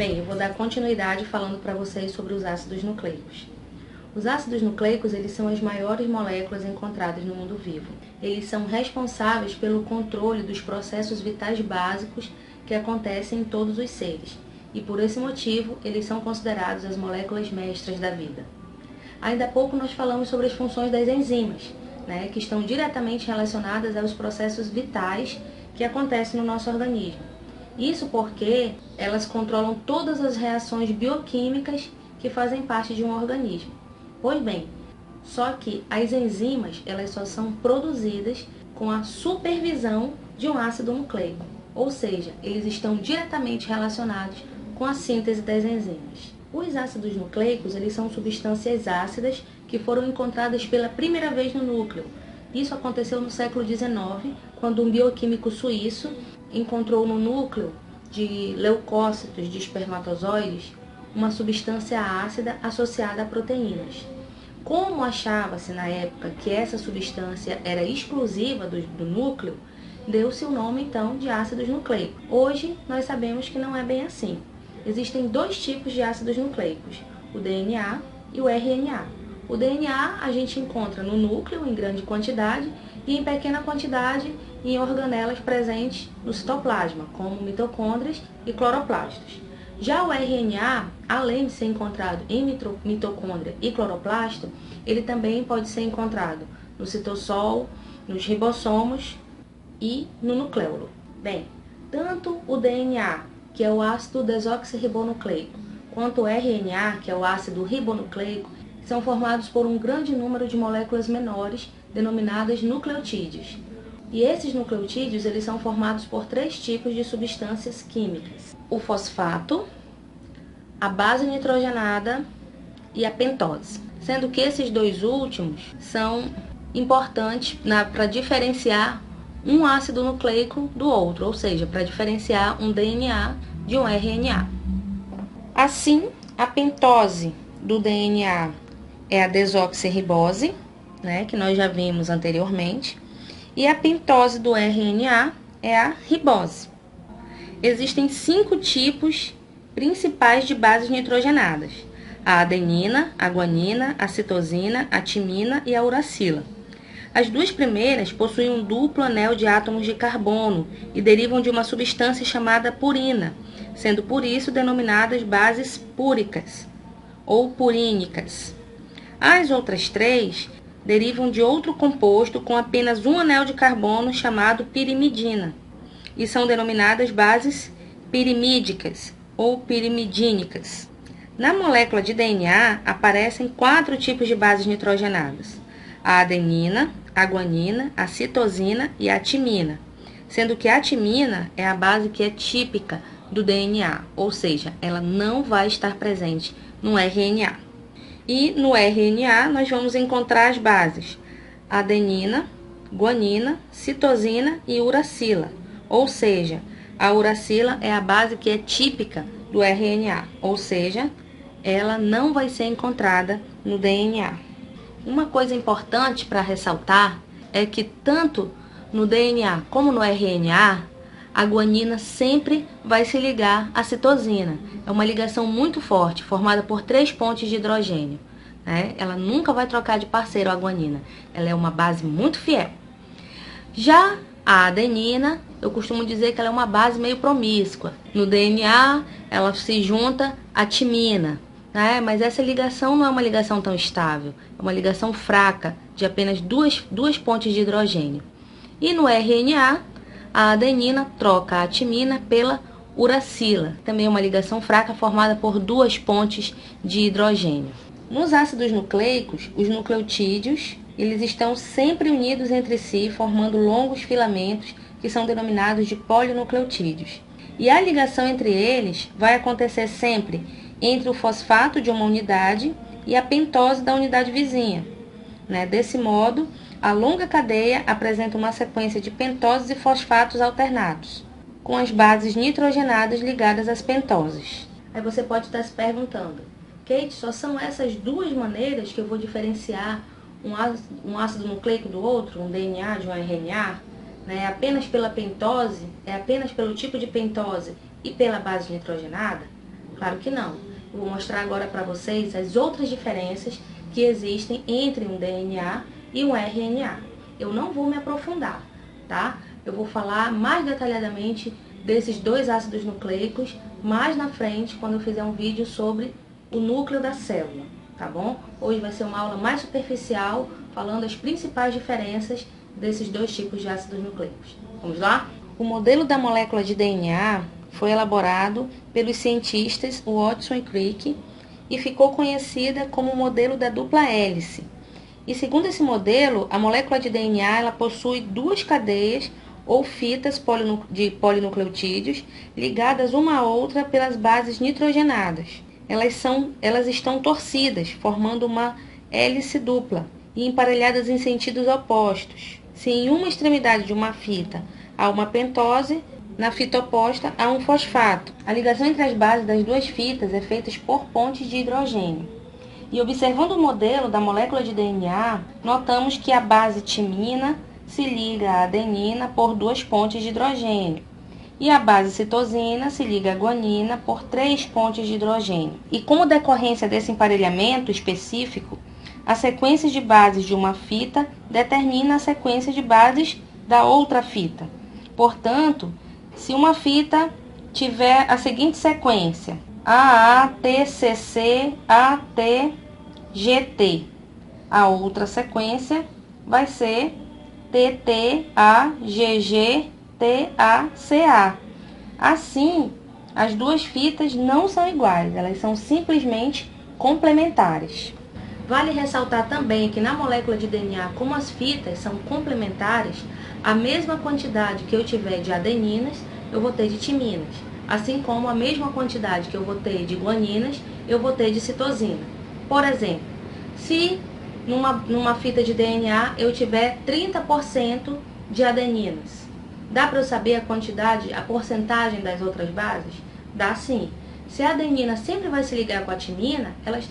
Bem, eu vou dar continuidade falando para vocês sobre os ácidos nucleicos. Os ácidos nucleicos, eles são as maiores moléculas encontradas no mundo vivo. Eles são responsáveis pelo controle dos processos vitais básicos que acontecem em todos os seres. E por esse motivo, eles são considerados as moléculas mestras da vida. Ainda há pouco nós falamos sobre as funções das enzimas, que estão diretamente relacionadas aos processos vitais que acontecem no nosso organismo. Isso porque elas controlam todas as reações bioquímicas que fazem parte de um organismo. Pois bem, só que as enzimas elas só são produzidas com a supervisão de um ácido nucleico, ou seja, eles estão diretamente relacionados com a síntese das enzimas. Os ácidos nucleicos eles são substâncias ácidas que foram encontradas pela primeira vez no núcleo. Isso aconteceu no século XIX, quando um bioquímico suíço encontrou no núcleo de leucócitos de espermatozoides uma substância ácida associada a proteínas. Como achava-se na época que essa substância era exclusiva do núcleo, deu-se o nome então de ácidos nucleicos. Hoje nós sabemos que não é bem assim. Existem dois tipos de ácidos nucleicos, o DNA e o RNA. O DNA a gente encontra no núcleo em grande quantidade e em pequena quantidade em organelas presentes no citoplasma, como mitocôndrias e cloroplastos. Já o RNA, além de ser encontrado em mitocôndria e cloroplasto, ele também pode ser encontrado no citossol, nos ribossomos e no nucleolo. Bem, tanto o DNA, que é o ácido desoxirribonucleico, quanto o RNA, que é o ácido ribonucleico, são formados por um grande número de moléculas menores, denominadas nucleotídeos. E esses nucleotídeos eles são formados por três tipos de substâncias químicas: o fosfato, a base nitrogenada e a pentose. Sendo que esses dois últimos são importantes para diferenciar um ácido nucleico do outro, ou seja, para diferenciar um DNA de um RNA. Assim, a pentose do DNA é a desoxirribose, que nós já vimos anteriormente, e a pentose do RNA é a ribose. Existem 5 tipos principais de bases nitrogenadas: a adenina, a guanina, a citosina, a timina e a uracila. As duas primeiras possuem um duplo anel de átomos de carbono e derivam de uma substância chamada purina, sendo por isso denominadas bases púricas ou purínicas. As outras 3 derivam de outro composto com apenas um anel de carbono chamado pirimidina e são denominadas bases pirimídicas ou pirimidínicas. Na molécula de DNA aparecem 4 tipos de bases nitrogenadas: a adenina, a guanina, a citosina e a timina, sendo que a timina é a base que é típica do DNA, ou seja, ela não vai estar presente no RNA. E no RNA nós vamos encontrar as bases adenina, guanina, citosina e uracila, ou seja, a uracila é a base que é típica do RNA, ou seja, ela não vai ser encontrada no DNA. Uma coisa importante para ressaltar é que tanto no DNA como no RNA, a guanina sempre vai se ligar à citosina. É uma ligação muito forte, formada por 3 pontes de hidrogênio. Ela nunca vai trocar de parceiro a guanina. Ela é uma base muito fiel. Já a adenina, eu costumo dizer que ela é uma base meio promíscua. No DNA, ela se junta à timina. Mas essa ligação não é uma ligação tão estável. É uma ligação fraca, de apenas duas pontes de hidrogênio. E no RNA, a adenina troca a timina pela uracila, também é uma ligação fraca formada por 2 pontes de hidrogênio. Nos ácidos nucleicos, os nucleotídeos, eles estão sempre unidos entre si, formando longos filamentos que são denominados de polinucleotídeos. E a ligação entre eles vai acontecer sempre entre o fosfato de uma unidade e a pentose da unidade vizinha. Desse modo, a longa cadeia apresenta uma sequência de pentoses e fosfatos alternados, com as bases nitrogenadas ligadas às pentoses. Aí você pode estar se perguntando: Kate, só são essas 2 maneiras que eu vou diferenciar um ácido nucleico do outro, um DNA de um RNA? Apenas pela pentose? É apenas pelo tipo de pentose e pela base nitrogenada? Claro que não. Eu vou mostrar agora para vocês as outras diferenças que existem entre um DNA e um RNA. Eu não vou me aprofundar, tá? Eu vou falar mais detalhadamente desses dois ácidos nucleicos mais na frente, quando eu fizer um vídeo sobre o núcleo da célula, tá bom? Hoje vai ser uma aula mais superficial, falando as principais diferenças desses dois tipos de ácidos nucleicos. Vamos lá? O modelo da molécula de DNA foi elaborado pelos cientistas Watson e Crick e ficou conhecida como o modelo da dupla hélice. E segundo esse modelo, a molécula de DNA ela possui duas cadeias ou fitas de polinucleotídeos ligadas uma à outra pelas bases nitrogenadas. Elas estão torcidas, formando uma hélice dupla e emparelhadas em sentidos opostos. Se em uma extremidade de uma fita há uma pentose, na fita oposta há um fosfato. A ligação entre as bases das duas fitas é feita por pontes de hidrogênio. E observando o modelo da molécula de DNA, notamos que a base timina se liga à adenina por duas pontes de hidrogênio. E a base citosina se liga à guanina por três pontes de hidrogênio. E como decorrência desse emparelhamento específico, a sequência de bases de uma fita determina a sequência de bases da outra fita. Portanto, se uma fita tiver a seguinte sequência: AATCC, ATGT, a outra sequência vai ser TTAGG, TACA. Assim, as duas fitas não são iguais, elas são simplesmente complementares. Vale ressaltar também que na molécula de DNA, como as fitas são complementares, a mesma quantidade que eu tiver de adeninas, eu vou ter de timinas. Assim como a mesma quantidade que eu vou ter de guaninas, eu vou ter de citosina. Por exemplo, se numa fita de DNA eu tiver 30% de adeninas, dá para eu saber a quantidade, a porcentagem das outras bases? Dá sim. Se a adenina sempre vai se ligar com a timina, elas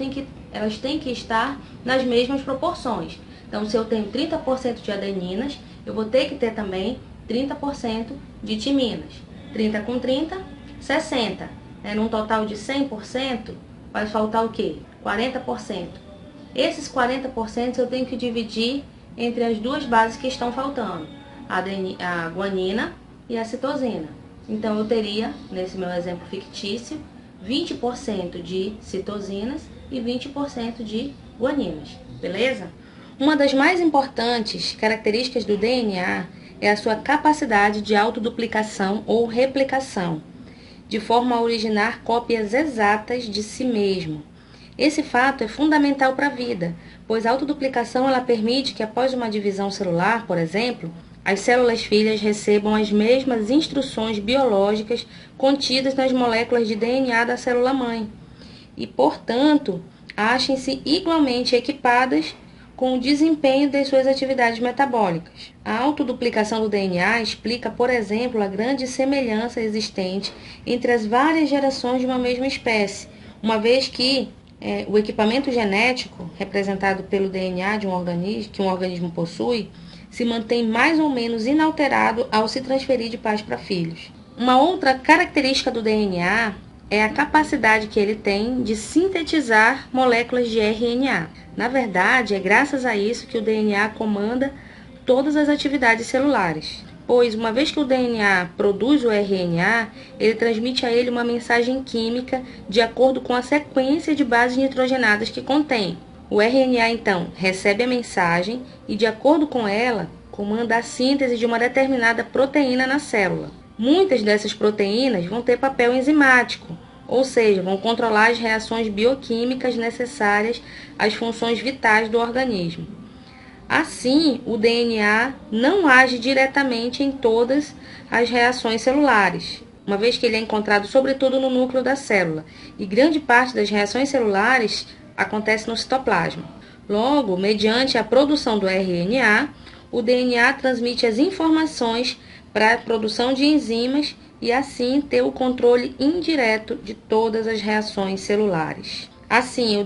têm que estar nas mesmas proporções. Então, se eu tenho 30% de adeninas, eu vou ter que ter também 30% de timinas. 30 com 30, 60. Num total de 100%, vai faltar o quê? 40%. Esses 40% eu tenho que dividir entre as duas bases que estão faltando, a guanina e a citosina. Então, eu teria, nesse meu exemplo fictício, 20% de citosinas e 20% de guaninas, beleza? Uma das mais importantes características do DNA é a sua capacidade de autoduplicação ou replicação, de forma a originar cópias exatas de si mesmo. Esse fato é fundamental para a vida, pois a autoduplicação ela permite que após uma divisão celular, por exemplo, as células filhas recebam as mesmas instruções biológicas contidas nas moléculas de DNA da célula-mãe e, portanto, achem-se igualmente equipadas com o desempenho das suas atividades metabólicas. A autoduplicação do DNA explica, por exemplo, a grande semelhança existente entre as várias gerações de uma mesma espécie, uma vez que o equipamento genético, representado pelo DNA de um organismo, que um organismo possui, se mantém mais ou menos inalterado ao se transferir de pais para filhos. Uma outra característica do DNA é a capacidade que ele tem de sintetizar moléculas de RNA. Na verdade, é graças a isso que o DNA comanda todas as atividades celulares, pois uma vez que o DNA produz o RNA, ele transmite a ele uma mensagem química de acordo com a sequência de bases nitrogenadas que contém. O RNA, então, recebe a mensagem e, de acordo com ela, comanda a síntese de uma determinada proteína na célula. Muitas dessas proteínas vão ter papel enzimático, ou seja, vão controlar as reações bioquímicas necessárias às funções vitais do organismo. Assim, o DNA não age diretamente em todas as reações celulares, uma vez que ele é encontrado sobretudo no núcleo da célula, e grande parte das reações celulares acontece no citoplasma. Logo, mediante a produção do RNA, o DNA transmite as informações para a produção de enzimas e assim ter o controle indireto de todas as reações celulares. Assim,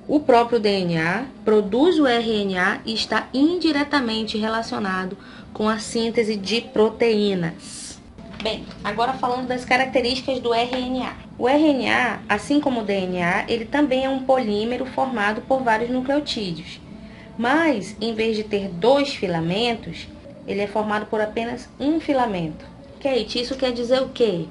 o próprio DNA produz o RNA e está indiretamente relacionado com a síntese de proteínas. Bem, agora falando das características do RNA. O RNA, assim como o DNA, ele também é um polímero formado por vários nucleotídeos. Mas, em vez de ter 2 filamentos, ele é formado por apenas um filamento. Kate, isso quer dizer o quê?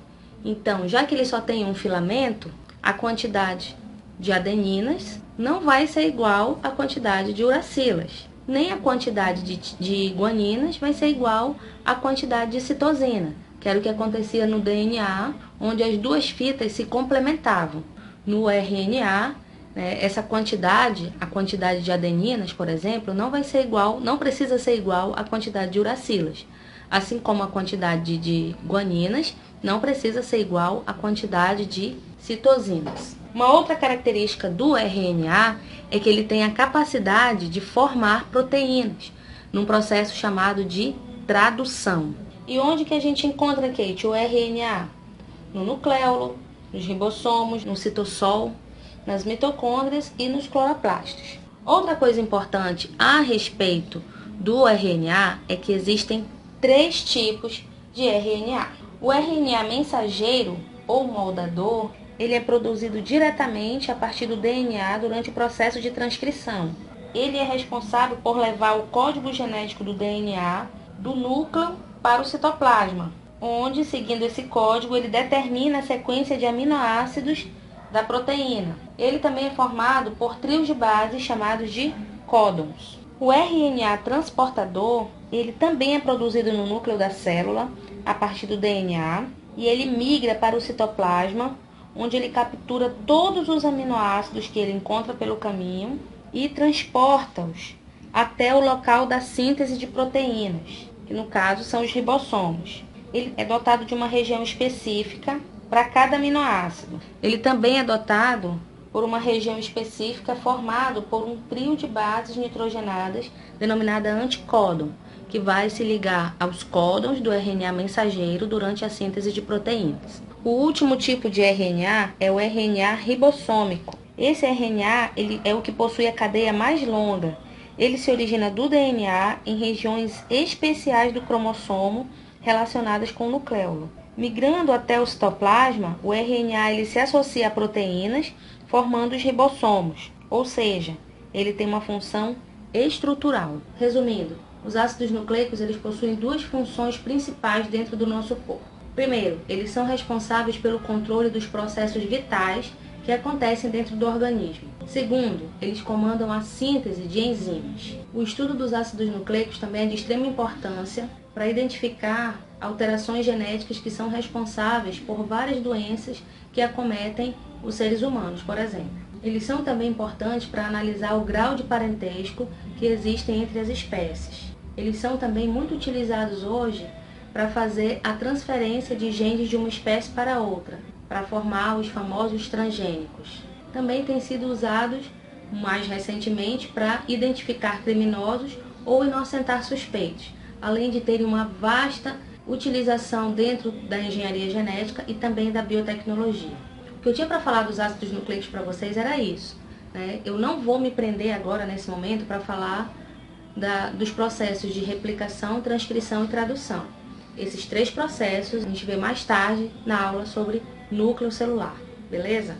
Então, já que ele só tem um filamento, a quantidade de adeninas não vai ser igual à quantidade de uracilas. Nem a quantidade de guaninas vai ser igual à quantidade de citosina, que era o que acontecia no DNA, onde as duas fitas se complementavam. No RNA, essa quantidade, a quantidade de adeninas, por exemplo, não vai ser igual, não precisa ser igual à quantidade de uracilas. Assim como a quantidade de guaninas não precisa ser igual à quantidade de citosinas. Uma outra característica do RNA é que ele tem a capacidade de formar proteínas, num processo chamado de tradução. E onde que a gente encontra, Kate, o RNA? No nucleolo, nos ribossomos, no citossol, nas mitocôndrias e nos cloroplastos. Outra coisa importante a respeito do RNA é que existem 3 tipos de RNA. O RNA mensageiro ou moldador, ele é produzido diretamente a partir do DNA durante o processo de transcrição. Ele é responsável por levar o código genético do DNA do núcleo para o citoplasma, onde, seguindo esse código, ele determina a sequência de aminoácidos da proteína. Ele também é formado por trios de bases chamados de códons. O RNA transportador, ele também é produzido no núcleo da célula, a partir do DNA, e ele migra para o citoplasma, onde ele captura todos os aminoácidos que ele encontra pelo caminho e transporta-os até o local da síntese de proteínas, que no caso são os ribossomos. Ele é dotado de uma região específica para cada aminoácido. Ele também é dotado por uma região específica formado por um trio de bases nitrogenadas denominada anticódon, que vai se ligar aos códons do RNA mensageiro durante a síntese de proteínas. O último tipo de RNA é o RNA ribossômico. Esse RNA ele é o que possui a cadeia mais longa. Ele se origina do DNA em regiões especiais do cromossomo relacionadas com o nucleolo. Migrando até o citoplasma, o RNA ele se associa a proteínas, formando os ribossomos, ou seja, ele tem uma função estrutural. Resumindo, os ácidos nucleicos eles possuem 2 funções principais dentro do nosso corpo. Primeiro, eles são responsáveis pelo controle dos processos vitais que acontecem dentro do organismo. Segundo, eles comandam a síntese de enzimas. O estudo dos ácidos nucleicos também é de extrema importância para identificar alterações genéticas que são responsáveis por várias doenças que acometem os seres humanos, por exemplo. Eles são também importantes para analisar o grau de parentesco que existe entre as espécies. Eles são também muito utilizados hoje para fazer a transferência de genes de uma espécie para outra, para formar os famosos transgênicos. Também têm sido usados mais recentemente para identificar criminosos ou inocentar suspeitos, além de terem uma vasta utilização dentro da engenharia genética e também da biotecnologia. O que eu tinha para falar dos ácidos nucleicos para vocês era isso, né? Eu não vou me prender agora, nesse momento, para falar dos processos de replicação, transcrição e tradução. Esses 3 processos a gente vê mais tarde na aula sobre núcleo celular, beleza?